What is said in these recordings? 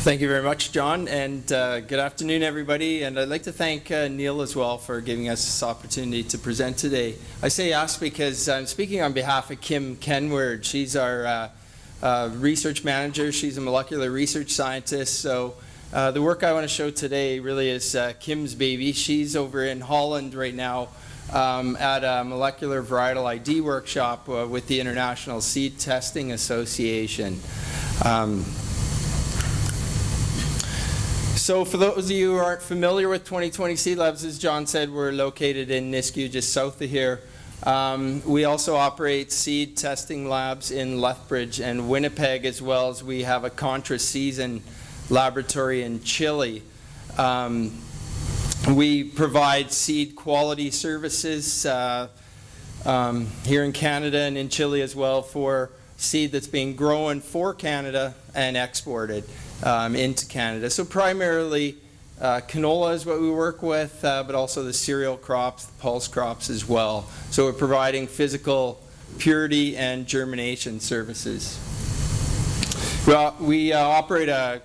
Thank you very much, John, and good afternoon, everybody. And I'd like to thank Neil as well for giving us this opportunity to present today. I say us because I'm speaking on behalf of Kim Kenward. She's our research manager. She's a molecular research scientist. So the work I want to show today really is Kim's baby. She's over in Holland right now at a molecular varietal ID workshop with the International Seed Testing Association. So for those of you who aren't familiar with 2020 Seed Labs, as John said, we're located in Nisku, just south of here. We also operate seed testing labs in Lethbridge and Winnipeg, as well as we have a contra-season laboratory in Chile. We provide seed quality services here in Canada and in Chile as well for seed that's being grown for Canada and exported into Canada. So primarily canola is what we work with, but also the cereal crops, the pulse crops as well. So we're providing physical purity and germination services. Well, we operate a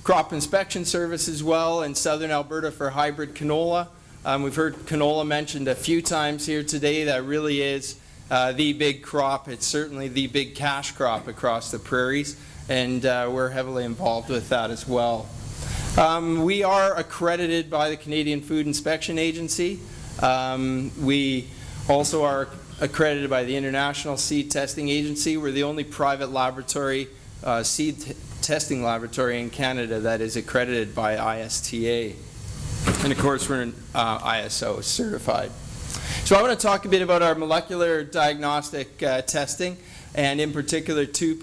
crop inspection service as well in southern Alberta for hybrid canola. We've heard canola mentioned a few times here today. That really is the big crop. It's certainly the big cash crop across the prairies, and we're heavily involved with that as well. We are accredited by the Canadian Food Inspection Agency. We also are accredited by the International Seed Testing Agency. We're the only private laboratory, seed testing laboratory in Canada that is accredited by ISTA. And of course, we're ISO certified. So I want to talk a bit about our molecular diagnostic testing, and in particular two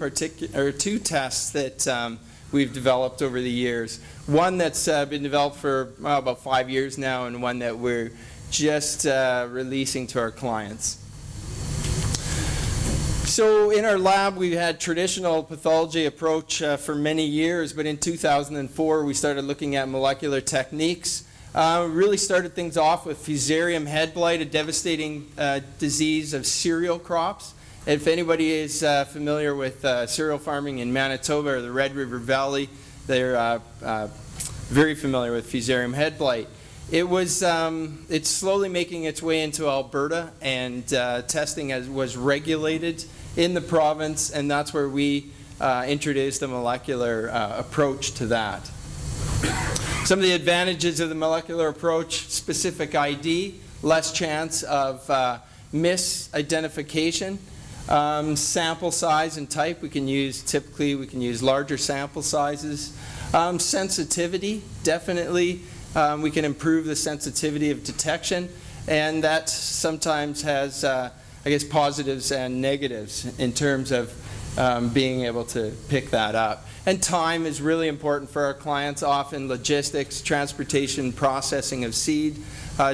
tests that we've developed over the years. One that's been developed for about 5 years now, and one that we're just releasing to our clients. So in our lab, we had traditional pathology approach for many years, but in 2004 we started looking at molecular techniques. Really started things off with Fusarium head blight, a devastating disease of cereal crops. If anybody is familiar with cereal farming in Manitoba or the Red River Valley, they're very familiar with Fusarium head blight. It's slowly making its way into Alberta, and testing was regulated in the province, and that's where we introduced a molecular approach to that. Some of the advantages of the molecular approach: specific ID, less chance of misidentification, sample size and type. Typically we can use larger sample sizes. Sensitivity, definitely we can improve the sensitivity of detection, and that sometimes has I guess positives and negatives in terms of being able to pick that up. And time is really important for our clients, often logistics, transportation, processing of seed,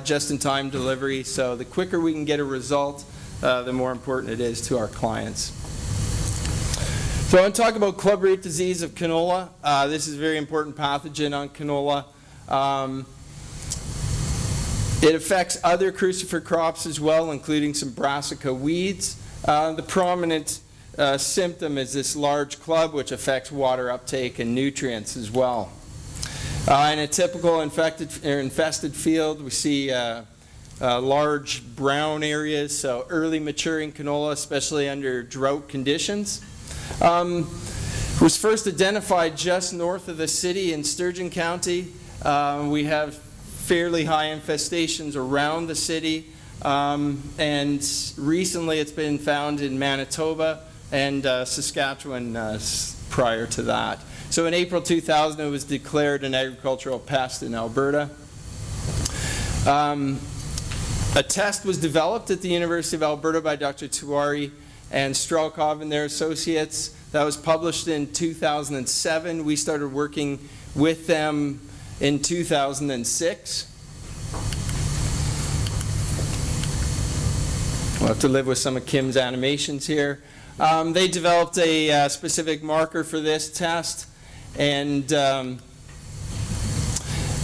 just-in-time delivery. So the quicker we can get a result, the more important it is to our clients. So I want to talk about club root disease of canola. This is a very important pathogen on canola. It affects other crucifer crops as well, including some brassica weeds. The prominent symptom is this large club, which affects water uptake and nutrients as well. In a typical infested field, we see large brown areas, so early maturing canola, especially under drought conditions. Was first identified just north of the city in Sturgeon County. We have fairly high infestations around the city, and recently it's been found in Manitoba and Saskatchewan prior to that. So in April 2000 it was declared an agricultural pest in Alberta. A test was developed at the University of Alberta by Dr. Tiwari and Strelkov and their associates. That was published in 2007. We started working with them in 2006. We'll have to live with some of Kim's animations here. They developed a specific marker for this test, and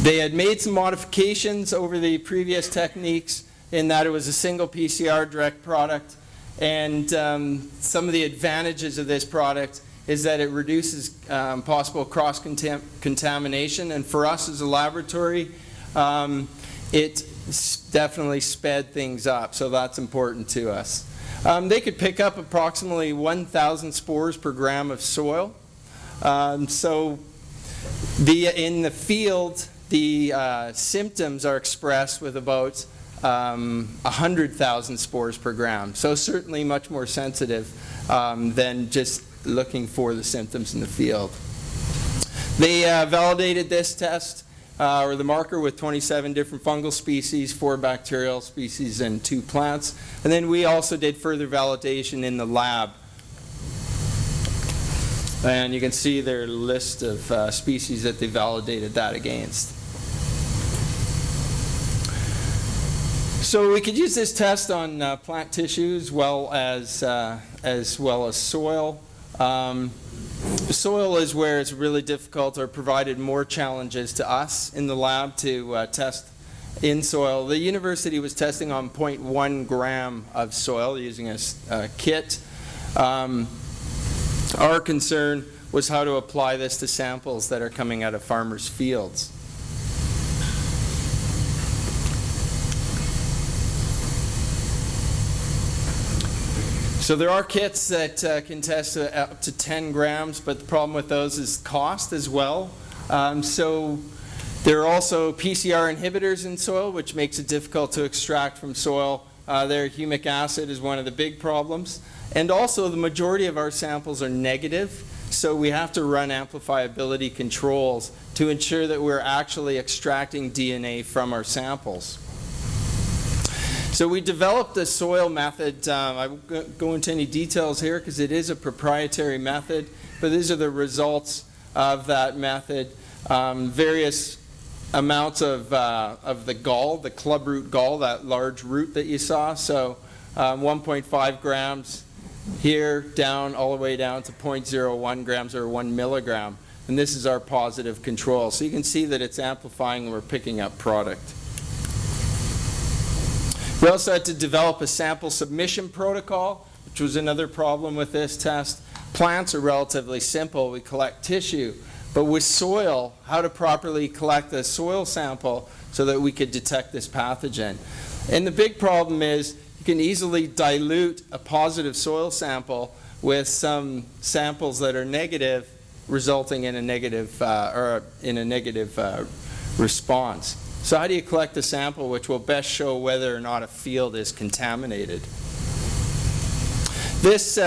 they had made some modifications over the previous techniques in that it was a single PCR direct product, and some of the advantages of this product is that it reduces possible cross-contamination, and for us as a laboratory, it definitely sped things up, so that's important to us. They could pick up approximately 1,000 spores per gram of soil. So in the field, the symptoms are expressed with about 100,000 spores per gram. So certainly much more sensitive than just looking for the symptoms in the field. They validated this test, or the marker, with 27 different fungal species, 4 bacterial species, and 2 plants. And then we also did further validation in the lab. And you can see their list of species that they validated that against. So we could use this test on plant tissue as well as soil. Soil is where it's really difficult, or provided more challenges to us in the lab to test in soil. The university was testing on 0.1 gram of soil using a kit. Our concern was how to apply this to samples that are coming out of farmers' fields. So there are kits that can test up to 10 grams, but the problem with those is cost as well. So there are also PCR inhibitors in soil, which makes it difficult to extract from soil. Their humic acid is one of the big problems. And also the majority of our samples are negative, so we have to run amplifiability controls to ensure that we're actually extracting DNA from our samples. So we developed a soil method. I won't go into any details here because it is a proprietary method, but these are the results of that method. Various amounts of the gall, the clubroot gall, that large root that you saw. So 1.5 grams here, down all the way down to 0.01 grams or 1 milligram. And this is our positive control. So you can see that it's amplifying and we're picking up product. We also had to develop a sample submission protocol, which was another problem with this test. Plants are relatively simple. We collect tissue. But with soil, how to properly collect the soil sample so that we could detect this pathogen. And the big problem is you can easily dilute a positive soil sample with some samples that are negative, resulting in a negative response. So how do you collect a sample which will best show whether or not a field is contaminated? This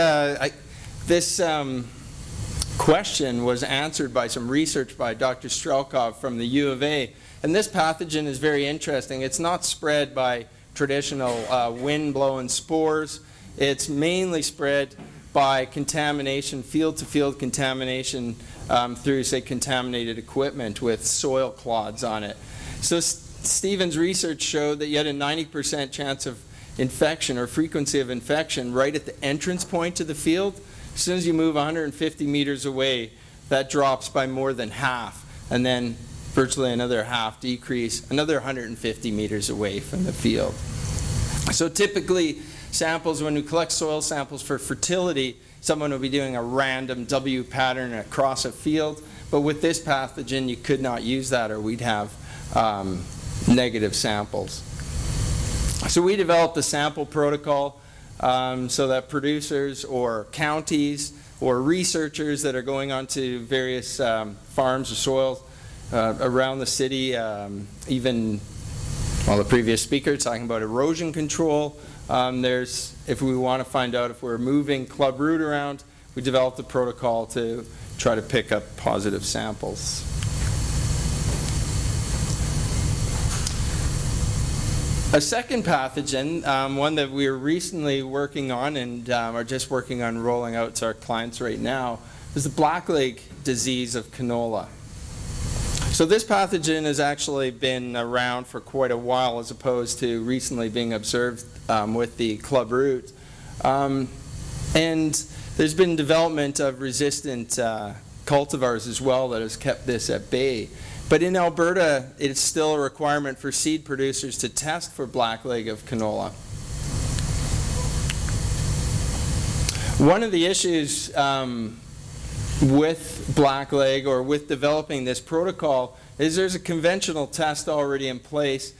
question was answered by some research by Dr. Strelkov from the U of A. And this pathogen is very interesting. It's not spread by traditional wind-blown spores. It's mainly spread by contamination, field-to-field contamination through, say, contaminated equipment with soil clods on it. So Stephen's research showed that you had a 90% chance of infection or frequency of infection right at the entrance point to the field. As soon as you move 150 meters away, that drops by more than half, and then virtually another half decrease, another 150 meters away from the field. So typically, samples, when we collect soil samples for fertility, someone will be doing a random W pattern across a field, but with this pathogen, you could not use that, or we'd have negative samples. So we developed a sample protocol so that producers or counties or researchers that are going onto various farms or soils around the city, even, well, the previous speaker talking about erosion control. If we want to find out if we're moving clubroot around, we developed a protocol to try to pick up positive samples. A second pathogen, one that we're recently working on and are just working on rolling out to our clients right now, is the Blackleg Disease of canola. So this pathogen has actually been around for quite a while, as opposed to recently being observed with the clubroot. And there's been development of resistant cultivars as well that has kept this at bay. But in Alberta, it's still a requirement for seed producers to test for blackleg of canola. One of the issues with Blackleg or with developing this protocol is there's a conventional test already in place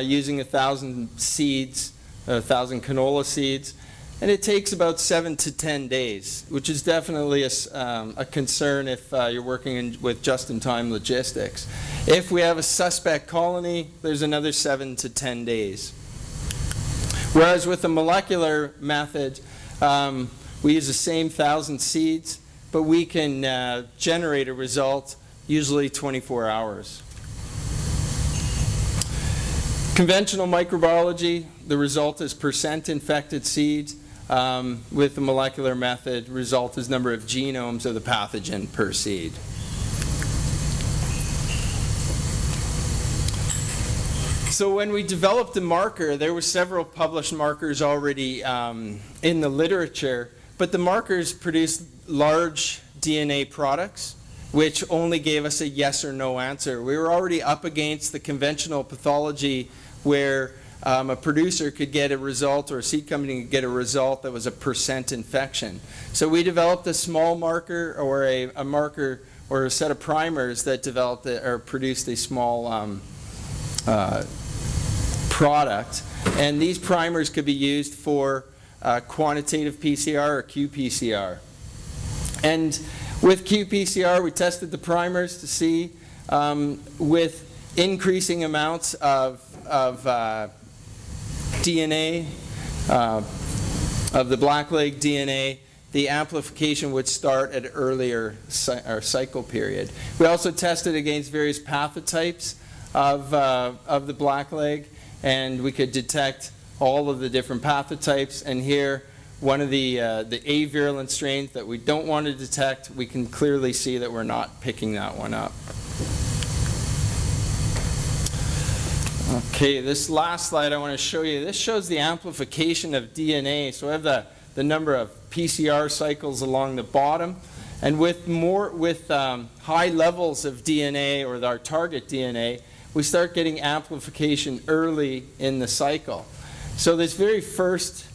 using 1,000 seeds, 1,000 canola seeds, and it takes about 7 to 10 days, which is definitely a concern if you're working with just-in-time logistics. If we have a suspect colony, there's another 7 to 10 days. Whereas with the molecular method, we use the same 1,000 seeds, but we can generate a result usually 24 hours. Conventional microbiology, the result is percent infected seeds. With the molecular method, result is number of genomes of the pathogen per seed. So when we developed the marker, there were several published markers already in the literature, but the markers produced large DNA products, which only gave us a yes or no answer. We were already up against the conventional pathology where a producer could get a result, or a seed company could get a result that was a percent infection. So we developed a small marker, or a marker, or a set of primers that developed or produced a small product. And these primers could be used for quantitative PCR or qPCR. And with qPCR, we tested the primers to see with increasing amounts of DNA, of the Blackleg DNA, the amplification would start at an earlier cycle period. We also tested against various pathotypes of the Blackleg, and we could detect all of the different pathotypes. And here, one of the avirulent strains that we don't want to detect, we can clearly see that we're not picking that one up. Okay, this last slide I want to show you, this shows the amplification of DNA. So I have the number of PCR cycles along the bottom, and with high levels of DNA, or our target DNA, we start getting amplification early in the cycle. So this very first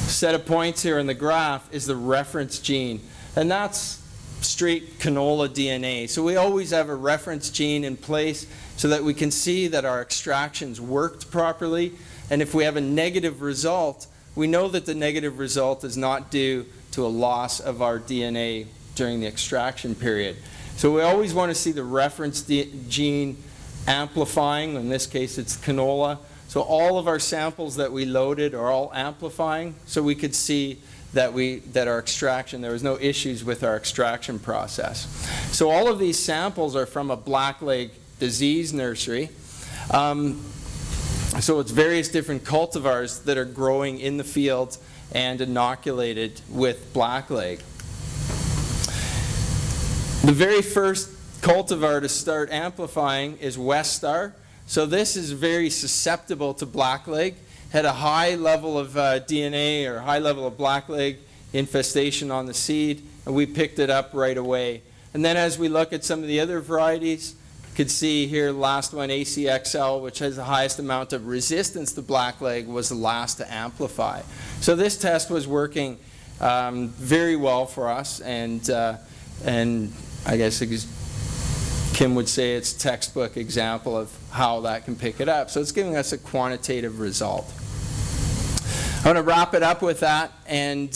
set of points here in the graph is the reference gene, and that's straight canola DNA. So we always have a reference gene in place so that we can see that our extractions worked properly. And if we have a negative result, we know that the negative result is not due to a loss of our DNA during the extraction period. So we always want to see the reference gene amplifying. In this case, it's canola. So all of our samples that we loaded are all amplifying, so we could see that our extraction, there was no issues with our extraction process. So all of these samples are from a Blackleg disease nursery. So it's various different cultivars that are growing in the field and inoculated with Blackleg. The very first cultivar to start amplifying is West Star. So this is very susceptible to Blackleg. Had a high level of DNA, or high level of Blackleg infestation on the seed, and we picked it up right away. And then as we look at some of the other varieties, you could see here the last one, ACXL, which has the highest amount of resistance to Blackleg, was the last to amplify. So this test was working very well for us, and I guess Kim would say it's a textbook example of how that can pick it up. So it's giving us a quantitative result. I want to wrap it up with that, and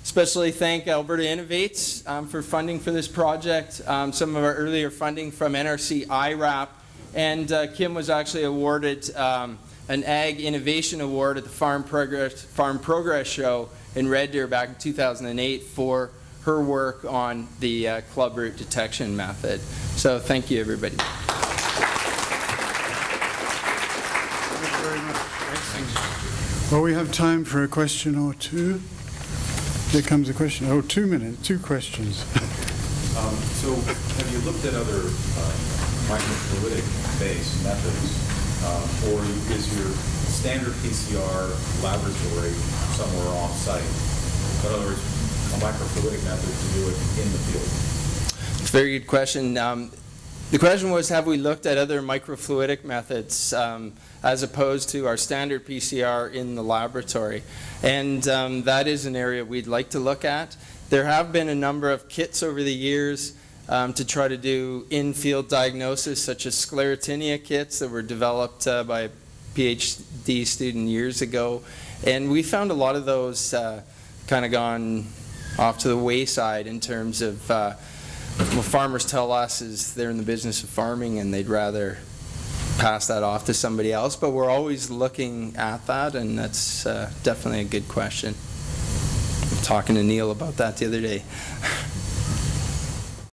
especially thank Alberta Innovates for funding for this project. Some of our earlier funding from NRC IRAP, and Kim was actually awarded an Ag Innovation Award at the Farm Progress Show in Red Deer back in 2008 for her work on the clubroot detection method. So thank you, everybody. Thank you very much. Well, we have time for a question or two. Here comes a question. Oh, 2 minutes, 2 questions. So have you looked at other microfluidic-based methods, or is your standard PCR laboratory somewhere off-site? In other words, a microfluidic method to do it in the field? It's a very good question. The question was, have we looked at other microfluidic methods as opposed to our standard PCR in the laboratory? And that is an area we'd like to look at. There have been a number of kits over the years to try to do in-field diagnosis, such as sclerotinia kits that were developed by a PhD student years ago. And we found a lot of those kind of gone off to the wayside in terms of what farmers tell us is they're in the business of farming and they'd rather pass that off to somebody else. But we're always looking at that, and that's definitely a good question. I'm talking to Neil about that the other day.